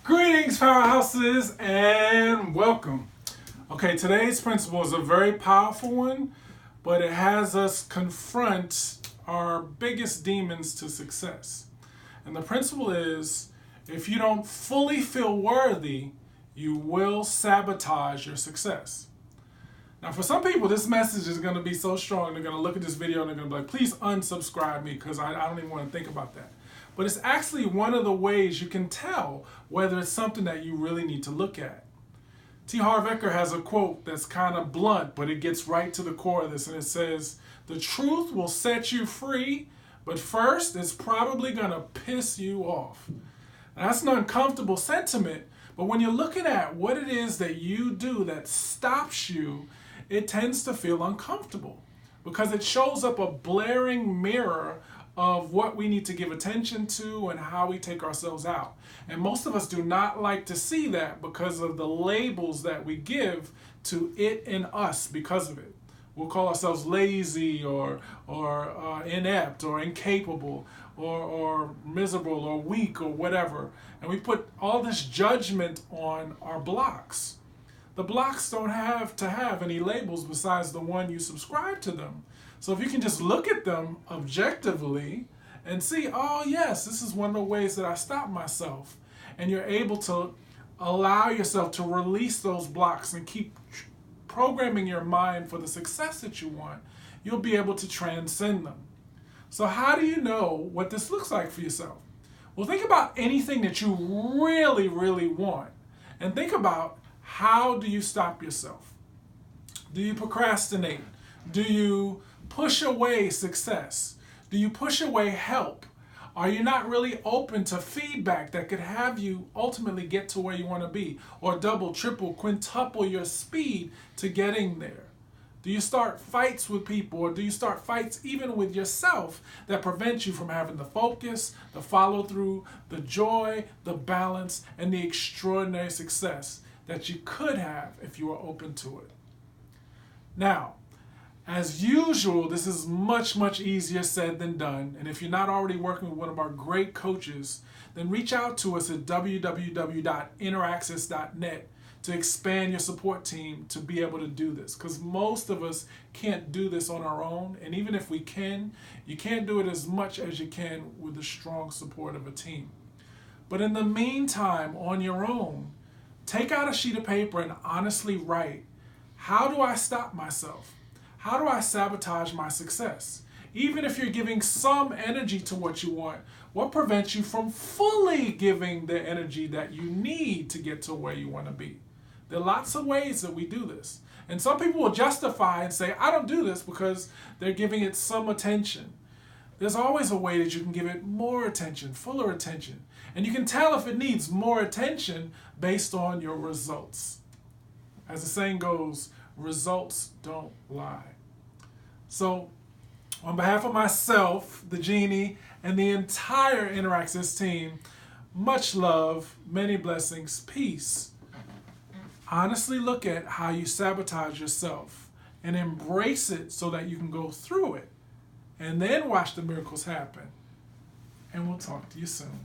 Greetings, powerhouses, and welcome. Okay, today's principle is a very powerful one, but it has us confront our biggest demons to success. And the principle is, if you don't fully feel worthy, you will sabotage your success. Now, for some people, this message is going to be so strong, they're going to look at this video and they're going to be like, please unsubscribe me because I don't even want to think about that. But it's actually one of the ways you can tell whether it's something that you really need to look at. T. Harv Eker has a quote that's kind of blunt, but it gets right to the core of this, and it says, "The truth will set you free, but first it's probably going to piss you off." Now, that's an uncomfortable sentiment, but when you're looking at what it is that you do that stops you, it tends to feel uncomfortable because it shows up a blaring mirror of what we need to give attention to and how we take ourselves out. And most of us do not like to see that because of the labels that we give to it and us because of it. We'll call ourselves lazy or inept or incapable or miserable or weak or whatever. And we put all this judgment on our blocks. The blocks don't have to have any labels besides the one you subscribe to them. So if you can just look at them objectively and see, oh yes, this is one of the ways that I stop myself, and you're able to allow yourself to release those blocks and keep programming your mind for the success that you want, you'll be able to transcend them. So how do you know what this looks like for yourself? Well, think about anything that you really, really want, and think about, how do you stop yourself? Do you procrastinate? Do you push away success? Do you push away help? Are you not really open to feedback that could have you ultimately get to where you want to be, or double, triple, quintuple your speed to getting there? Do you start fights with people, or do you start fights even with yourself that prevent you from having the focus, the follow through, the joy, the balance, and the extraordinary success that you could have if you were open to it? Now, as usual, this is much, much easier said than done. And if you're not already working with one of our great coaches, then reach out to us at www.interaccess.net to expand your support team to be able to do this. Because most of us can't do this on our own. And even if we can, you can't do it as much as you can with the strong support of a team. But in the meantime, on your own, take out a sheet of paper and honestly write, how do I stop myself? How do I sabotage my success? Even if you're giving some energy to what you want, what prevents you from fully giving the energy that you need to get to where you want to be? There are lots of ways that we do this. And some people will justify and say, I don't do this because they're giving it some attention. There's always a way that you can give it more attention, fuller attention. And you can tell if it needs more attention based on your results. As the saying goes, results don't lie. So, on behalf of myself, the Genie, and the entire Interaccess team, much love, many blessings, peace. Honestly look at how you sabotage yourself and embrace it so that you can go through it. And then watch the miracles happen. And we'll talk to you soon.